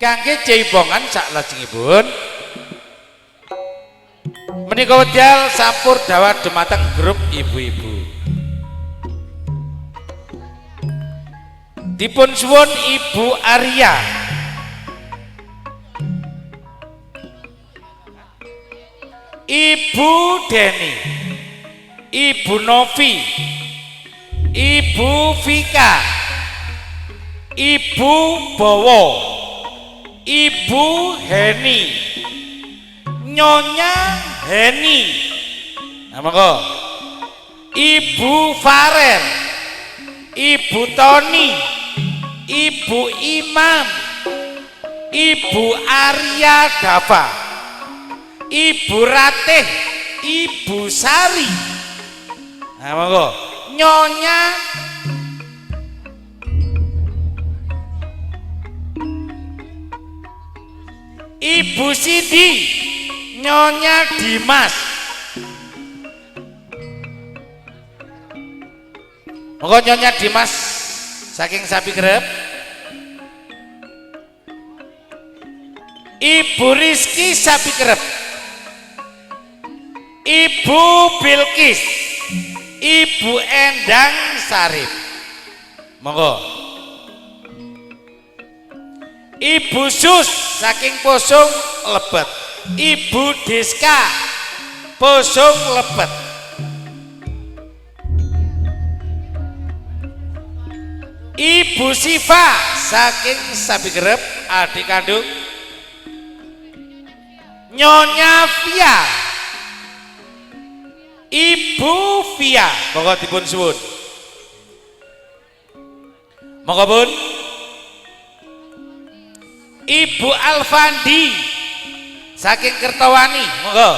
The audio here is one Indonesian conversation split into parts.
kangge jaibongan saklajengipun menika wedal sampur dawuh dumateng grup ibu-ibu. Dipun suwun Ibu Arya, Ibu Deni, Ibu Novi, Ibu Vika, Ibu Bowo, Ibu Heni, Nyonya Heni, monggo, Ibu Farel, Ibu Toni, Ibu Imam, Ibu Arya Dava, Ibu Ratih, Ibu Sari, monggo, Nyonya Ibu Sidi, Nyonya Dimas, monggo Nyonya Dimas saking sapi kerep, Ibu Rizki sapi kerep, Ibu Bilkis, Ibu Endang Sarip, monggo, Ibu Sus saking Posong Lebet, Ibu Diska Posong Lebet, Ibu Siva saking sapi kerep adik kandung Nyonya Via, Ibu Via, monggo dipun suwun, monggo pun Ibu Alfandi saking Kertawani, monggo,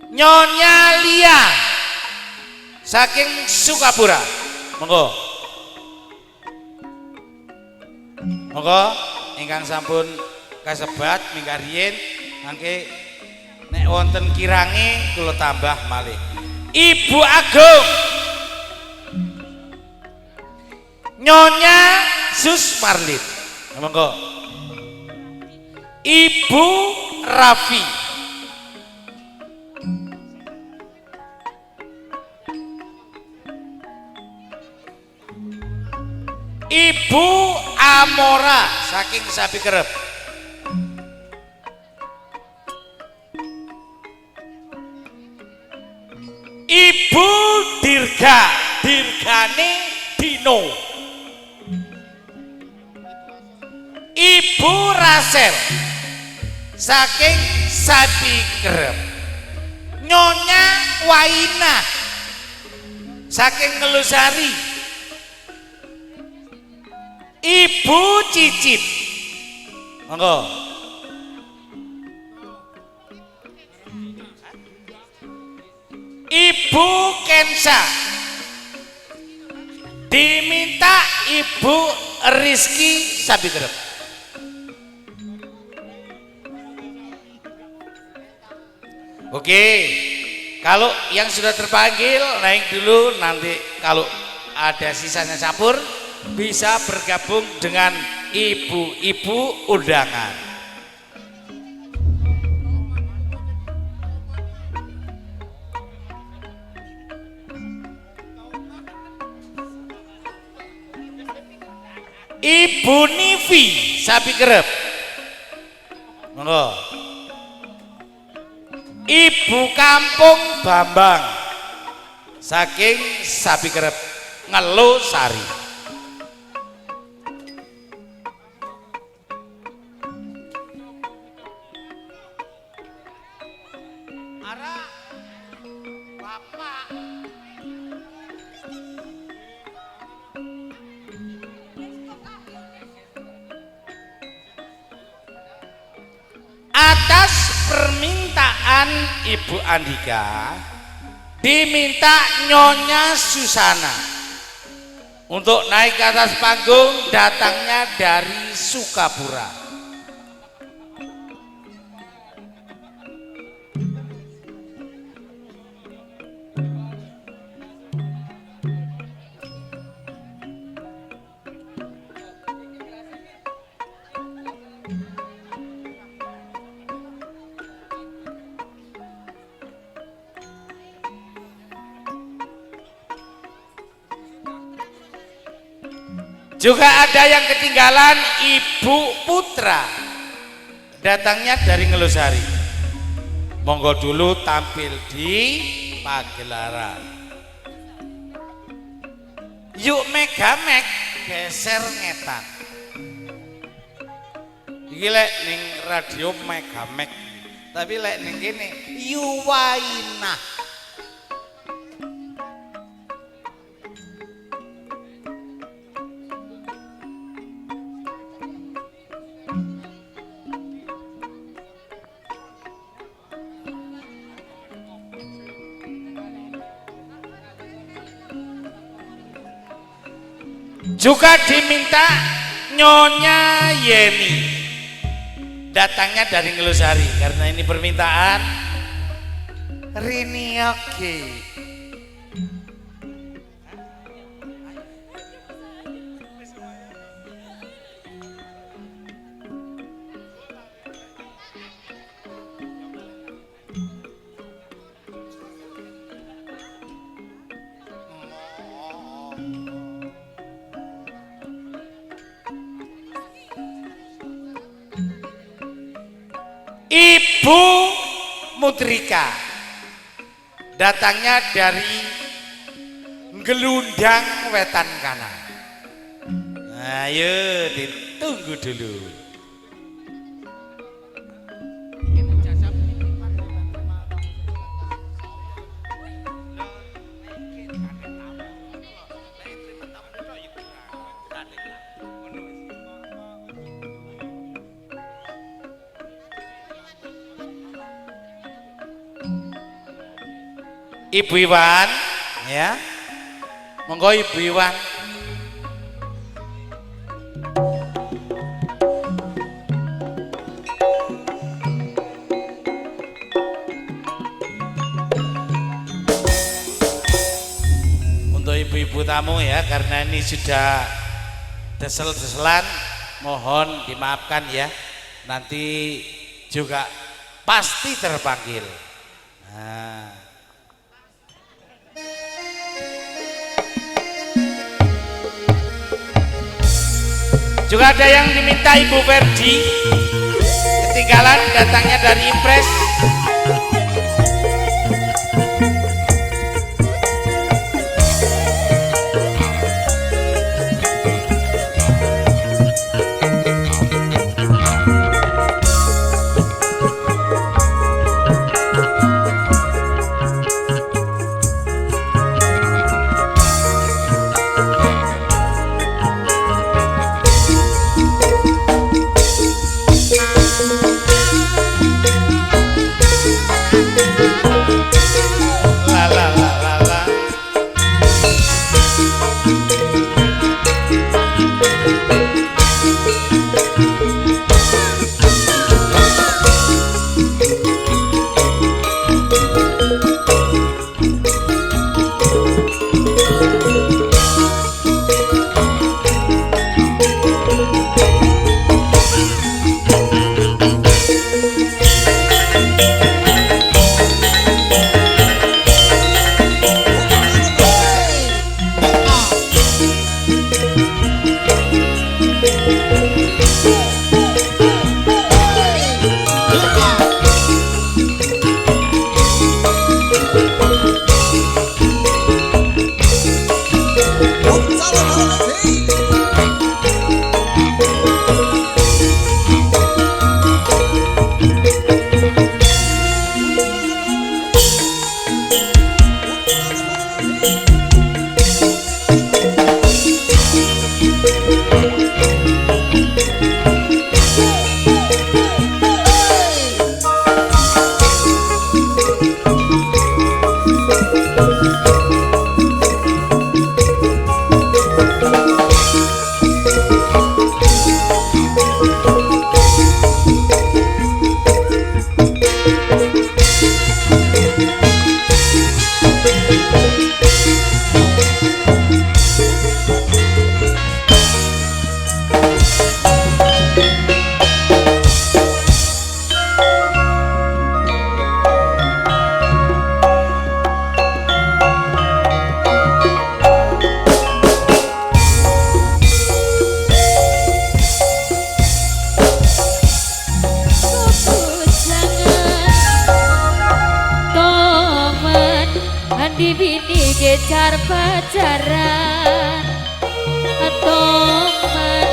Nyonya Lia saking Sukapura, monggo, monggo ingkang sampun kasebat mingkariyen mangke nek wonten kirange kula tambah malih. Ibu Agung, Nyonya Sus Marlin, monggo, Ibu Rafi, Ibu Amora saking sapi kerep, Ibu Dirga, Dirgane Dino, Ibu Rasel saking sapi kerep, Nyonya Waina saking Ngelusari, Ibu Cicit, monggo, Ibu Kensa, diminta Ibu Rizki sapi kerep. Oke, kalau yang sudah terpanggil naik dulu, nanti kalau ada sisanya campur bisa bergabung dengan ibu-ibu undangan. Ibu Nivi sapi kerep, monggo, Ibu Kampung Bambang saking sapi kerep Ngelusari, atas permintaan Ibu Andika diminta Nyonya Susana untuk naik ke atas panggung, datangnya dari Sukapura. Juga ada yang ketinggalan Ibu Putra, datangnya dari Ngelosari. Monggo dulu tampil di pagelaran. Yuk Megamek geser ngetan. Iki lek ning radio Megamek, tapi lek ning kene Yuwainah. Juga diminta Nyonya Yeni, datangnya dari Ngelosari karena ini permintaan Rini. Oke. Ibu Mudrika, datangnya dari Gelundang Wetan Kanan. Ayo ditunggu dulu. Ibu Iwan, ya, monggo Ibu Iwan. Untuk ibu-ibu tamu ya, karena ini sudah desel-deselan, mohon dimaafkan ya. Nanti juga pasti terpanggil. Nah. Juga ada yang diminta Ibu Ferdi, ketinggalan datangnya dari Impres. kicar pacaran Toman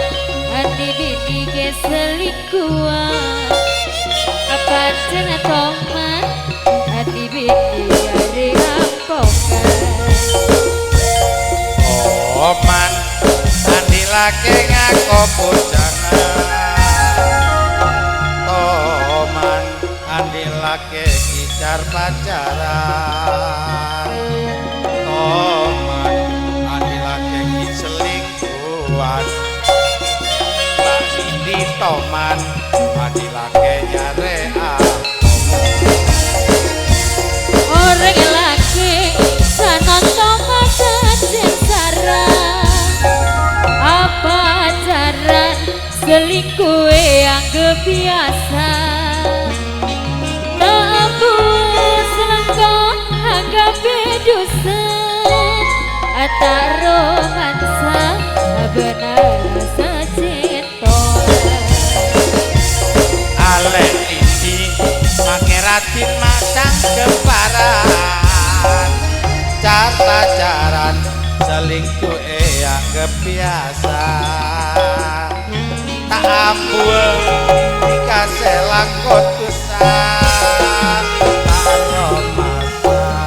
hati bini ke selingkuhan Apa cina toman hati bini dari rampokan Oman andi laki ngako pujangan Toman andi laki kicar pacaran Toman andi laki selingkuhan Mbak Nindi Toman andi laki nyare Orang laki sanon toman dan sarang Apa ajaran selingkuh yang kebiasa Tak romansa benar secinta Alek ini mangeratin masang keparan Car-pacaran selingkuh yang kebiasa Tak ampun dikasih langkot kusah Tak romansa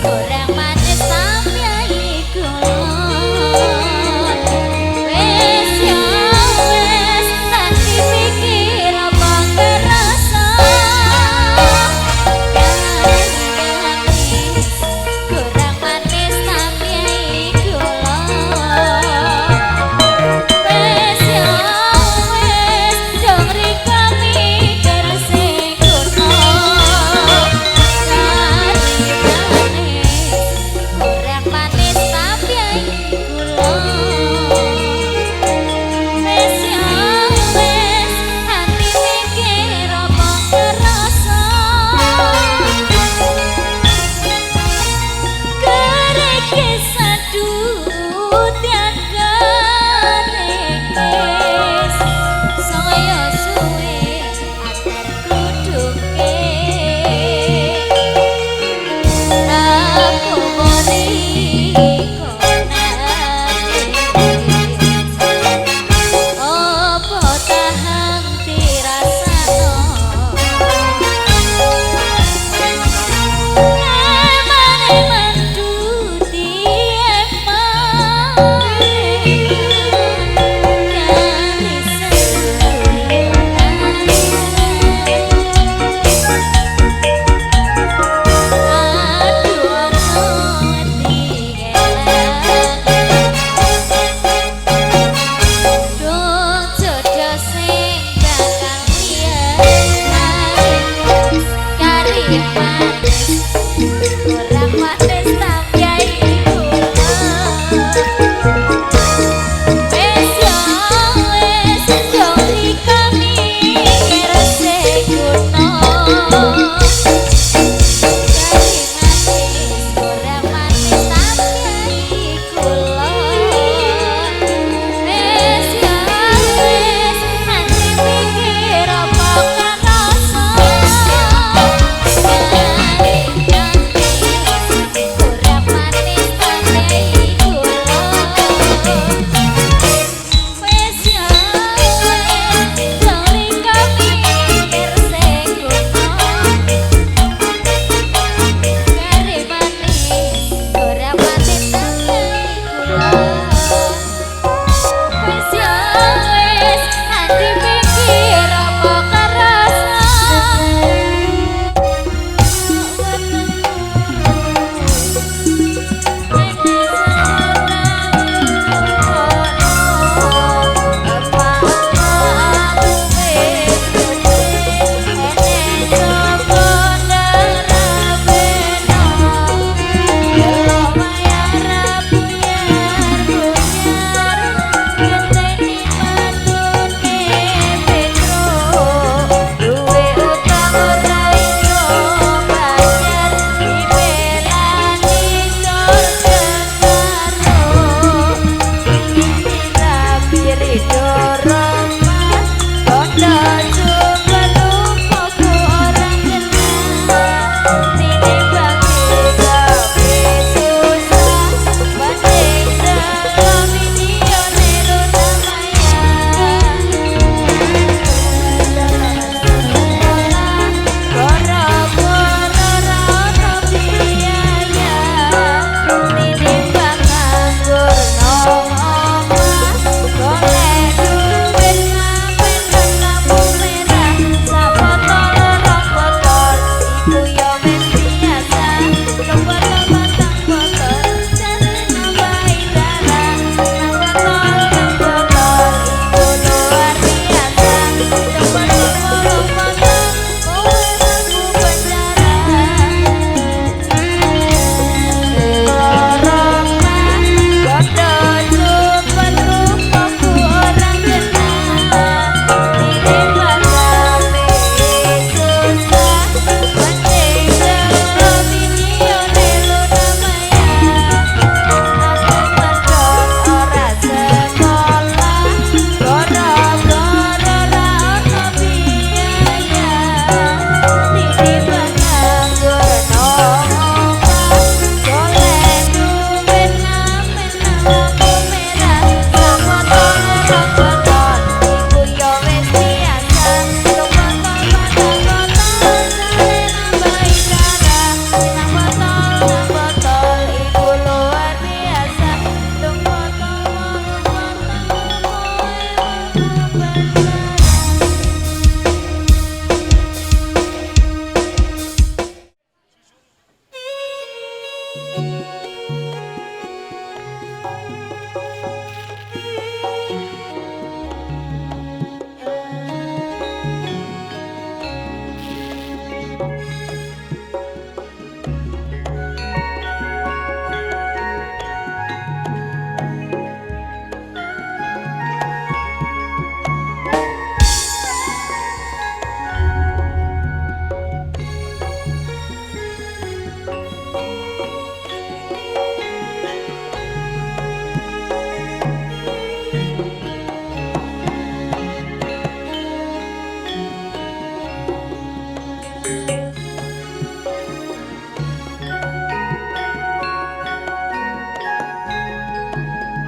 Ora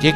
Jik.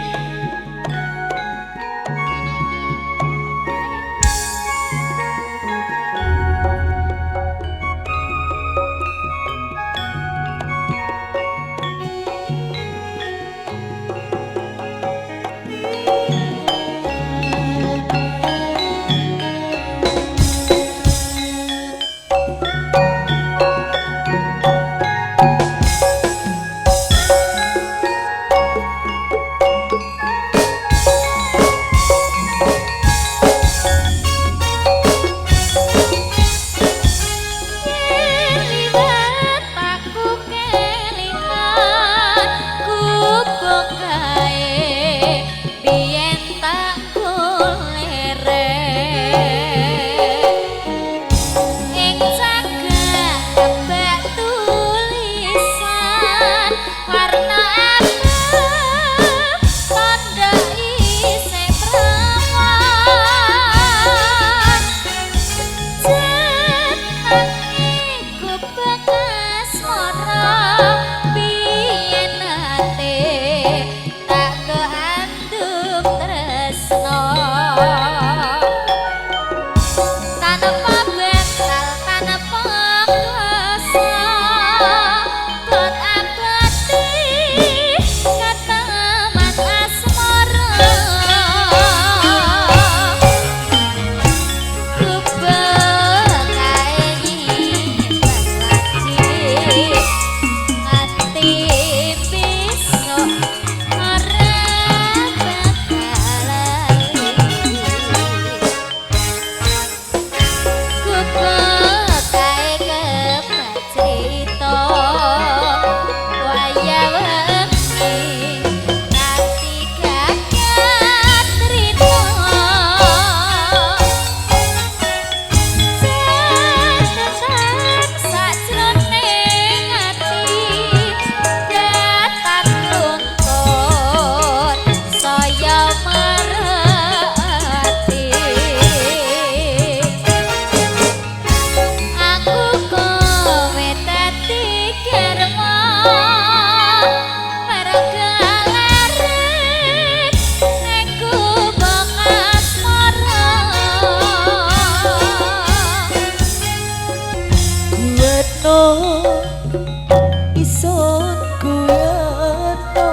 Ison kuyatno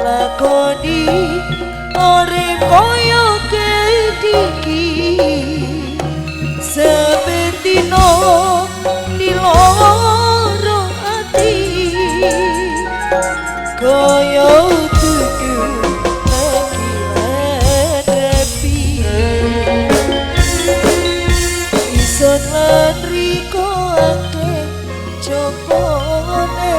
lakoni ore koyo kediki sebetino diloro ati koyo tuju lagi hadapi ison lan riko ake jopone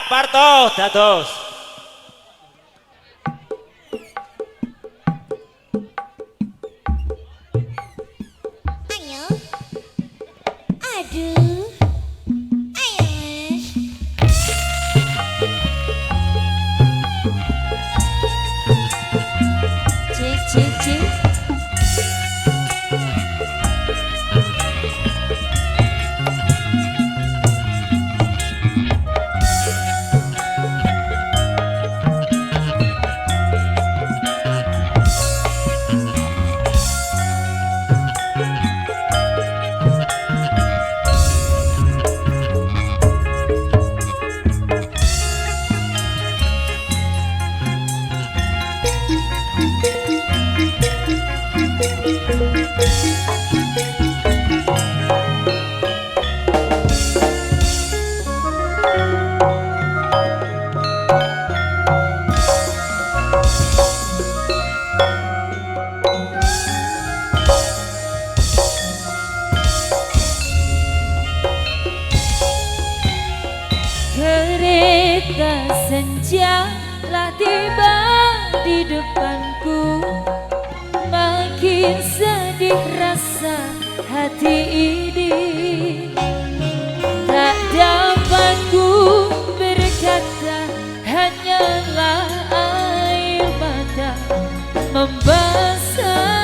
Pak Parto dados. Ayo. Aduh. Ayo, Mas. Cik, cik, cik. Kereta senja telah tiba di depanku, makin sedih rasa hati ini. Tak dapat ku berkata, hanyalah air mata membasahi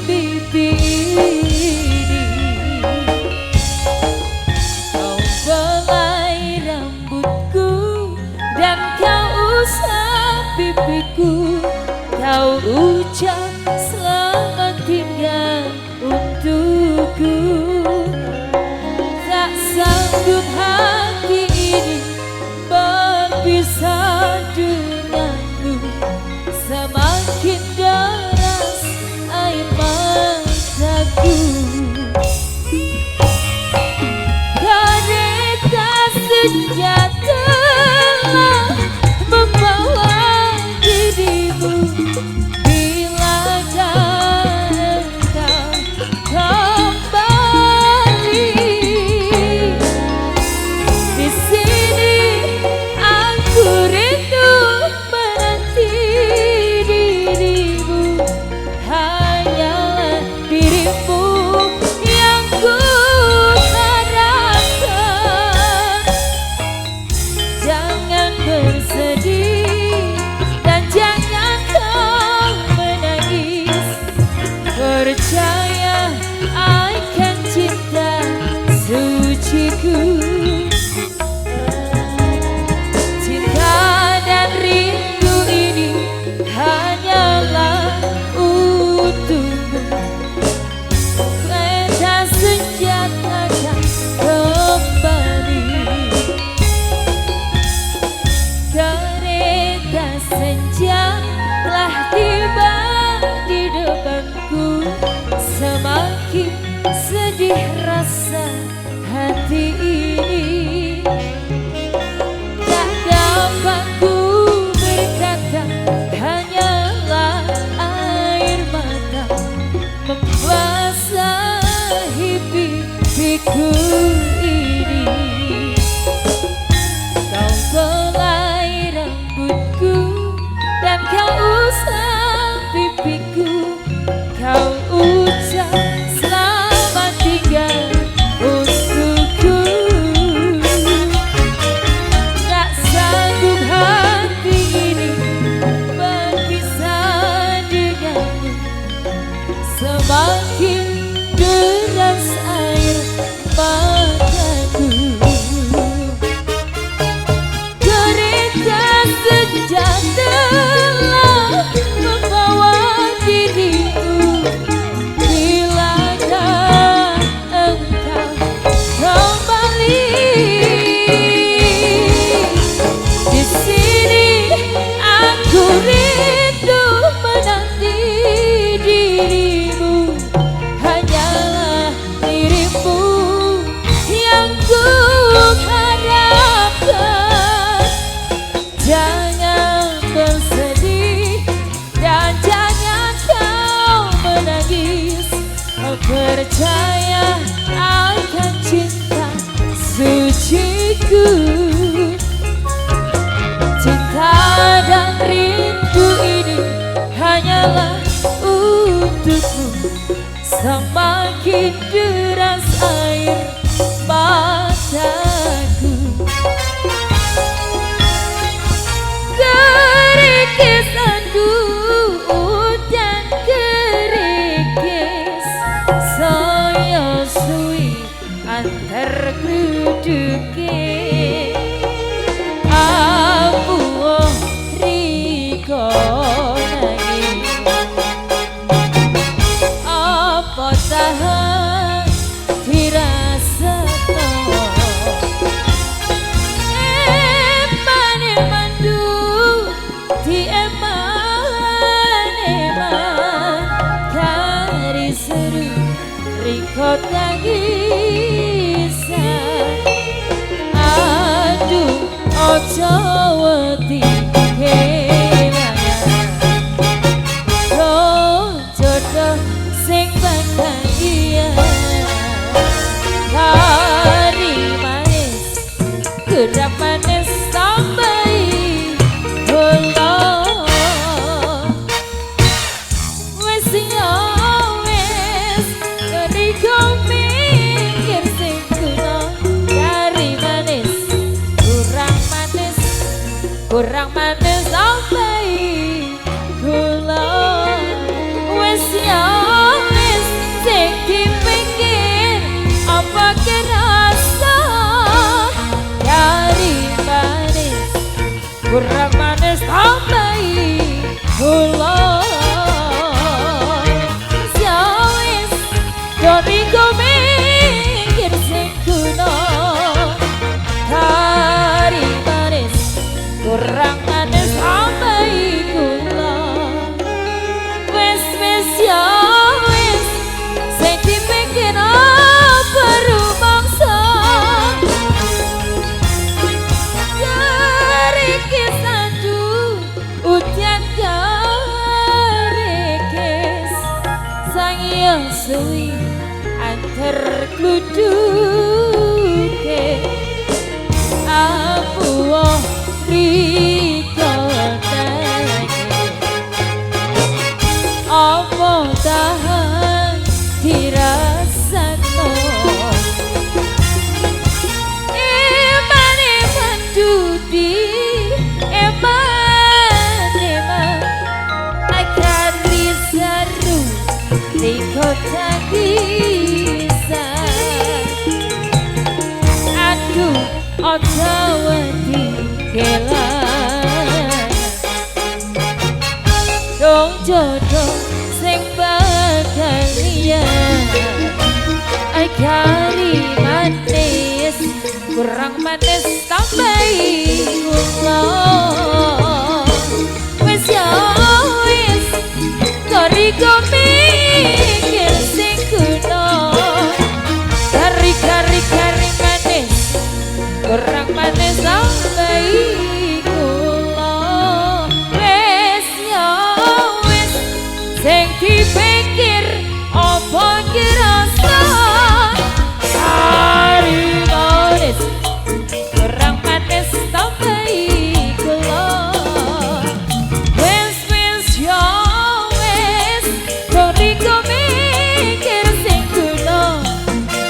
pipi ini. Kau belai rambutku dan kau usap pipiku, kau ucap selamat tinggal untukku. Tak sanggup hati ini berpisah denganmu, semakin deras air mataku. Kereta senja telah membawa dirimu. Bilakah engkau kembali? Di sini aku rindu menanti dirimu. Hanyalah dirimu yang ku harapkan. duke apuh riko nanging apa tahan dirasakno emane mandu di eman kari seru riko tangisan aduh ojo wedi kelangan jodoh sing bahagia kari manis gerak manis sampai pulau wes ya wes dari kau mikir sing kuno kari manis kurang manis sampai pulau wes ya wes sing dipikir apa kerasa kari manis kurang manis sampai pulau ya wes dari kau mikir sing kuno kari manis kurang manis sampai pulau wes ya wes sing dipikir apa rumangsa dari kisah ujian garekes sang yang suwi antar kluduke apuh riko nanging apa tahan dirasakno emane mandudi eman akan diseru riko tangisan aduh ojo wedi kelangan dong jodoh sing bahagia ai kari manis kurang manis tambah kula wes ya wes kari mikir sing kuno kari manis kurang manis sampai kula wes ya wes sing dipikir apa kerasa kari manis kurang manis sampai kula wes ya wes kari mikir sing kuno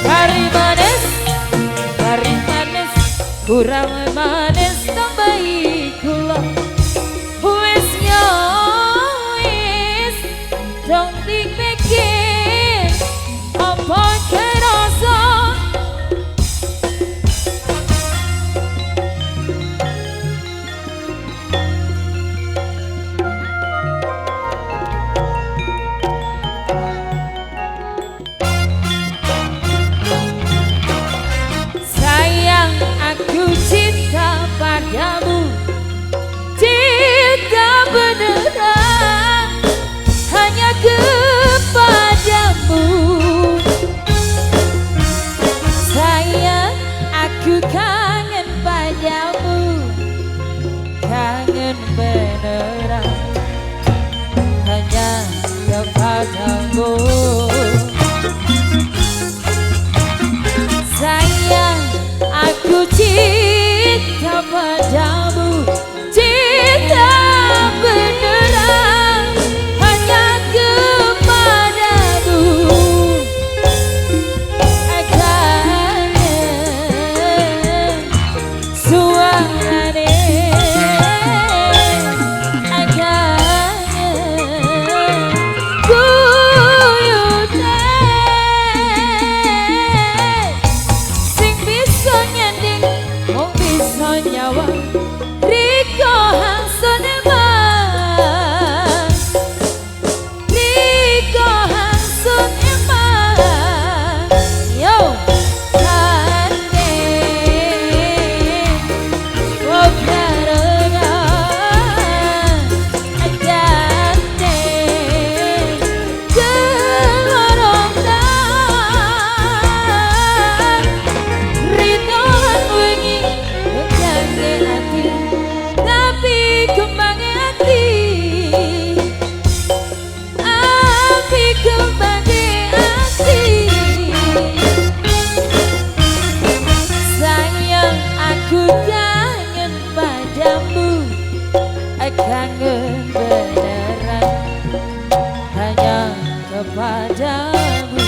kari manis kurang manis tambah kula wes ya wes dong dipikir apa kerasa sayang aku cinta kangen beneran hanya kepadamu.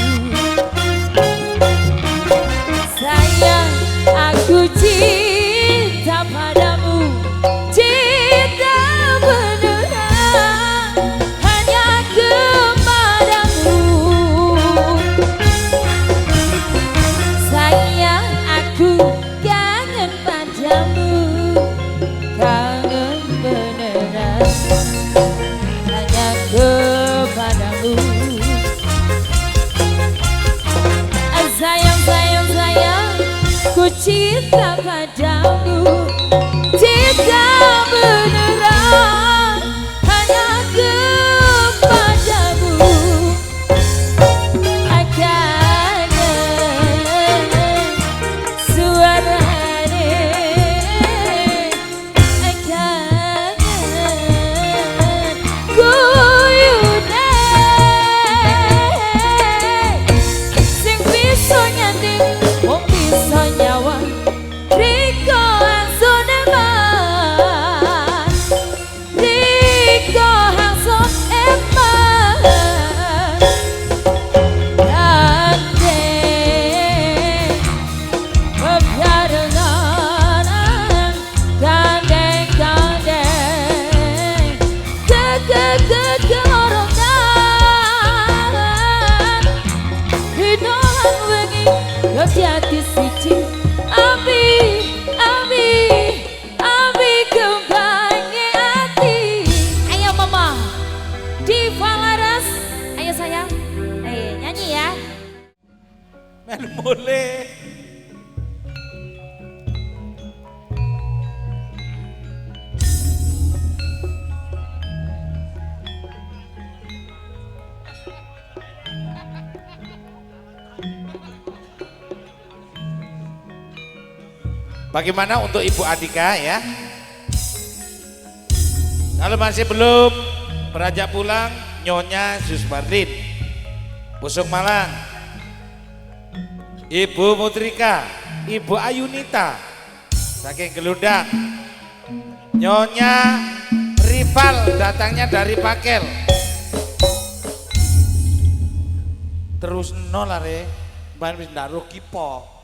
Sayang, aku cinta padamu, cinta beneran hanya kepadamu. Sayang, aku kangen padamu, kangen beneran hanya kepadamu. Sayang, sayang, sayang, ku cinta padamu, cinta beneran hanya kepadamu. Kangen suarane, kangen guyune sing bisa nyanding wong bisa nyawang riko ansone man, riko hangson eman gandeng bebarengan, gandeng gandeng kegegegerongan hidolan wengi kejati siji abi abi abi kembange ati. Ayo mama Diva Laras, ayo sayang, ayo nyanyi ya. Men mulai. Bagaimana untuk Ibu Adika ya? Kalau masih belum beranjak pulang, Nyonya Susmardin, Pusung Malang, Ibu Mutrika, Ibu Ayunita, saking Gelundang, Nyonya Rival datangnya dari Pakel. Terus nol are, ban wis ndaruh kipo.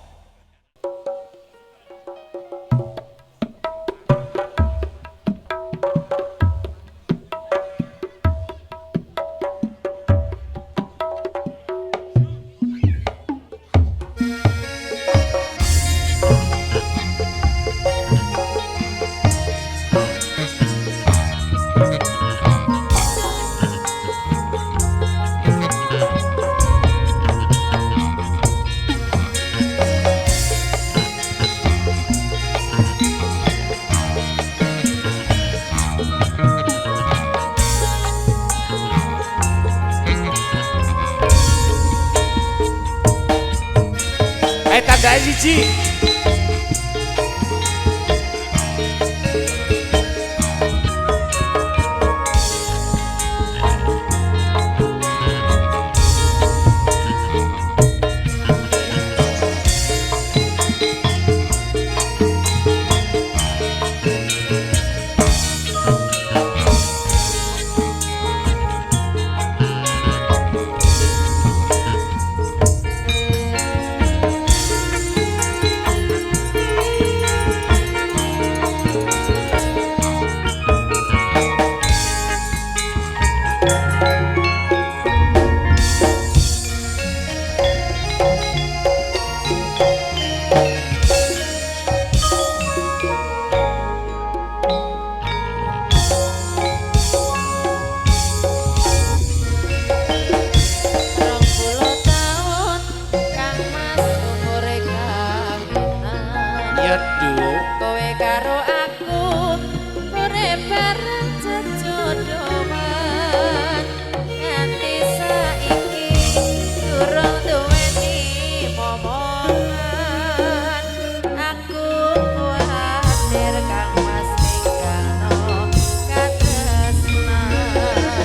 Tandai siji. Kowe karo aku urip bareng jejodohan nganti saiki durung duweni momongan. Aku kuwatir Kang Mas ninggalno katresnan.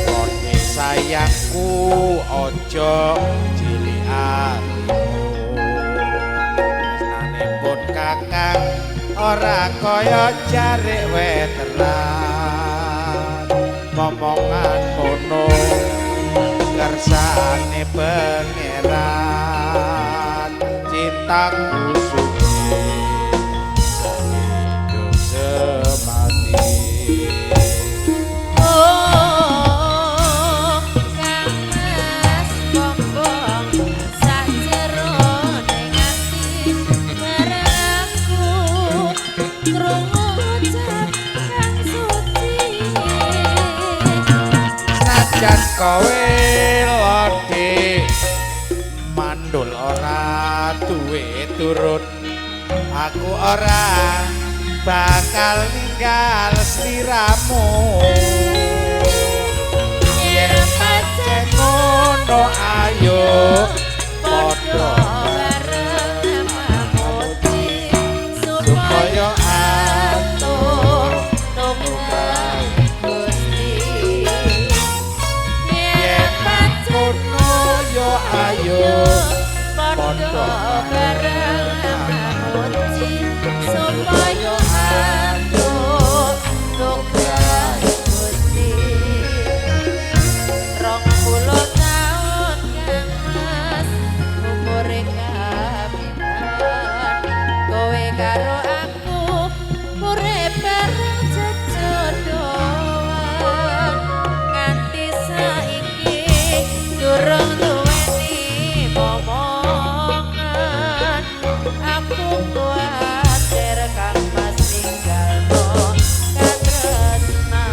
Kowe sayangku ojo cilik kakang ora kaya jarik weteran. momongan mono kersane pangeran cintaku suci sehidup semati. Oh Kang Mas bombong sajerone ati bareng aku krungu ucap kang suci. Najan kowe lodhe mandul ora duwe turun, aku ora bakal ninggal sliramu. Yen pancen ngono ayo padha bareng mamuti supaya atur tumrap Gusti. Yen pancen yo ayo padha bareng mamuti supaya atur tumrap Gusti. 20 taun Kang Mas umure kapitan, kowe karo aku urip bareng jejodohan. Nganti saiki durung duweni momongan, aku kuwatir Kang Mas ninggalno katresnan.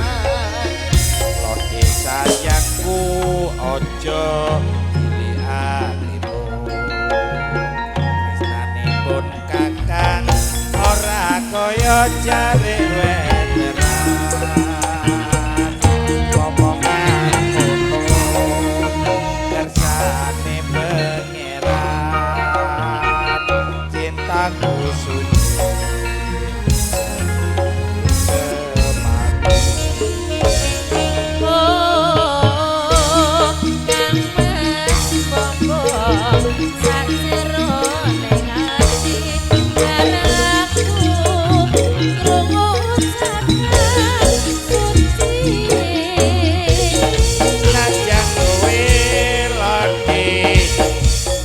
lodhe sayangku ojo pilih atimu, tresnanipun kakang ora kaya jare weteran. Momongan ngono kersane pangeran cintaku suci semati. Oh Kang Mas bombong sajerone ati bareng aku krungu ucap kang suci. Najan kowe lodhe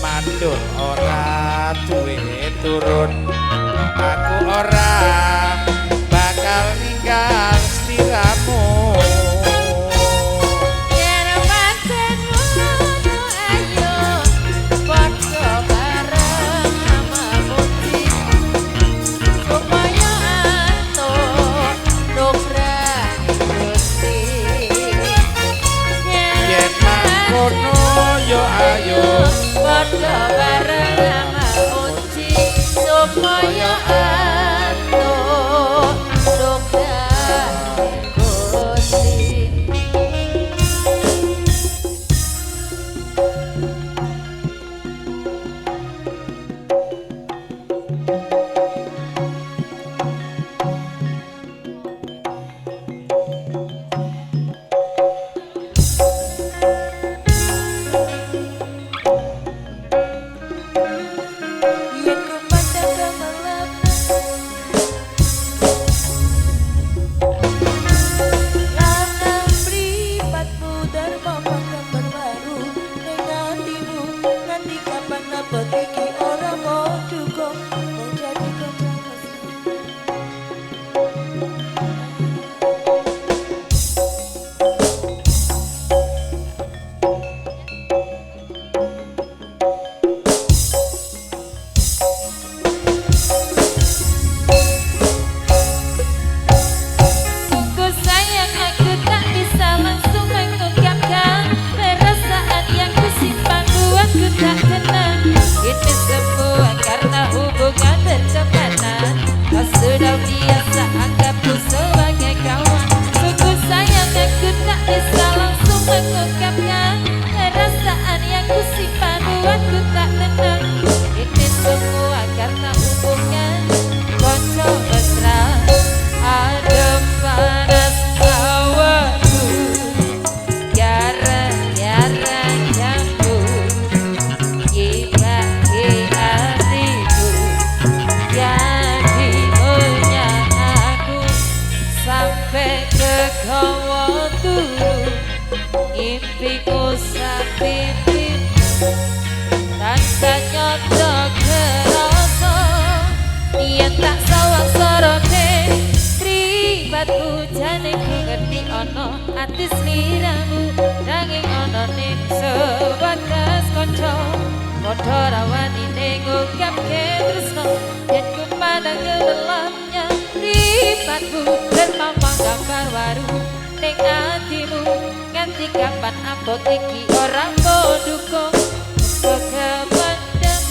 mandul ora duwe turun, aku ora bakal ninggal sliramu. Yen pancen ngono ayo padha bareng mamuti supaya atur tumrap Gusti. Yen mangkono yo ayo padha bareng mamuti supaya atur tumrap Gusti. impiku sapipi tansah nyoto kerasa yen tak sawang sorone ribatku jane ku ngerti ana ati sliramu nanging ana ning sebatas kanca padha rawani ning ungkapke tresno yen ku pandang gelamnya ribatku dan mamang gambar waru ning atimu nganti kapan abot iki ora bodukung kepandang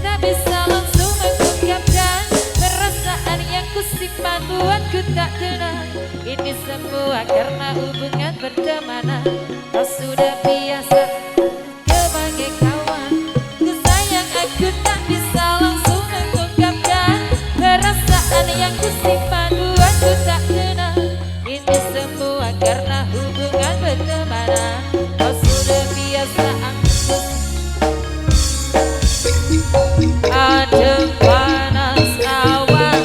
tak bisa langsung mengungkapkan perasaan yang kusimpan buat ku tak tenang ini semua karena hubungan pertemanan kau sudah biasa sebagai kawan ku sayang aku tak bisa langsung mengungkapkan perasaan yang kusimpan buat ku tak tenang ini semua karena hubungan pertemanan kau sudah biasa aku adem panas awan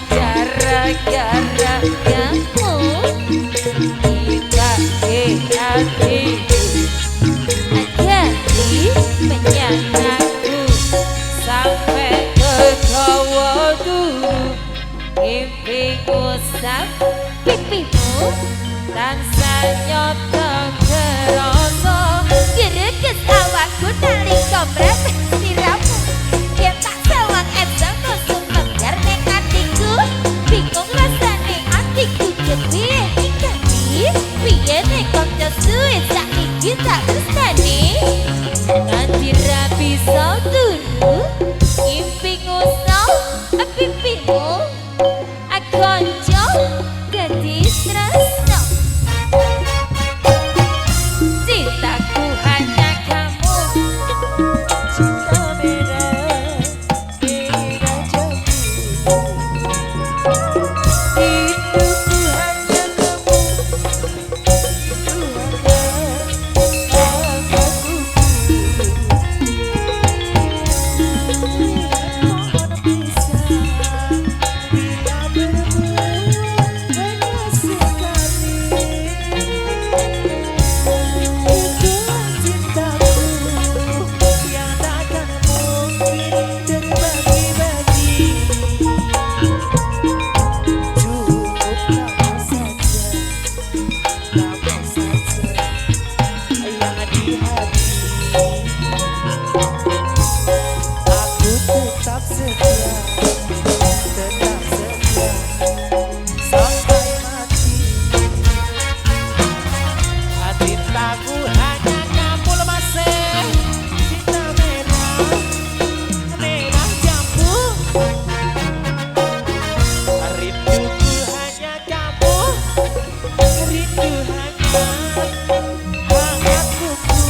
gara-gara kamu kita hati jadi menyangkaku sampai ke kawah dulu mimpiku pipimu tansah nyoto kerasa gereges awakku nalika mrepet siramu yen tak sawang edang nusuk menggar ning atiku bingung rasane atiku kepiye iki piye nek kanca suwe saiki tak tresnani nganti ra bisa turu impiku pipimu akonco dadi tresno cintaku hanya kamu cinta merah merah jambu hidupku hanya kamu Tuhan aku mohon bisa bila berdua hanya sekali itulah cintaku yang takkan mungkin terbagi-bagi cukup kamu saja yang di hati aku tetap setia sampai mati cintaku hanya kamu lemaseh cinta merah merah jambu rinduku hanya kamu rindu hanya hangat kuku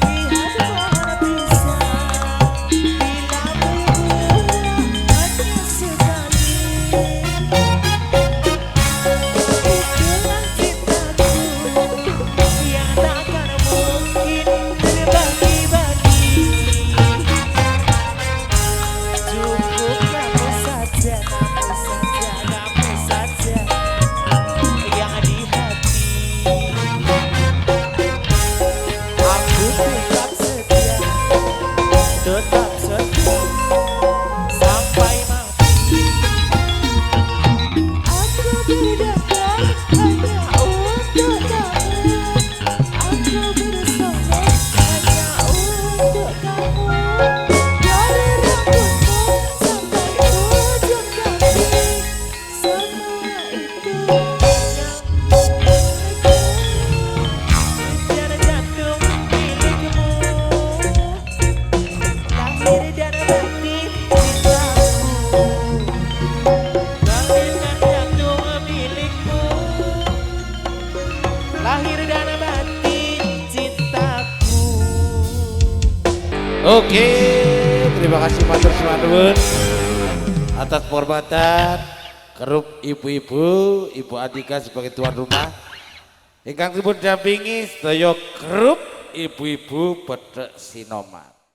lihat mohon bisa bila berdua hanya sekali itulah cintaku yang takkan mungkin terbagi-bagi cukup kamu saja yang di hati aku tetap setia sampai mati aku berdendam hanya untuk kamu aku bersorak hanya untuk kamu dari rambutmu sampai ujung kaki semua itu yang jantung milikmu lahir dan batin cintaku lahir dan jantung milikmu lahir dan batin cintaku. Oke, terima kasih matur suwun atas penghormatan kerup ibu-ibu, Ibu Atika sebagai tuan rumah. Ingkang dipun dampingi sedaya kerup ibu-ibu Bedhek Sinoman.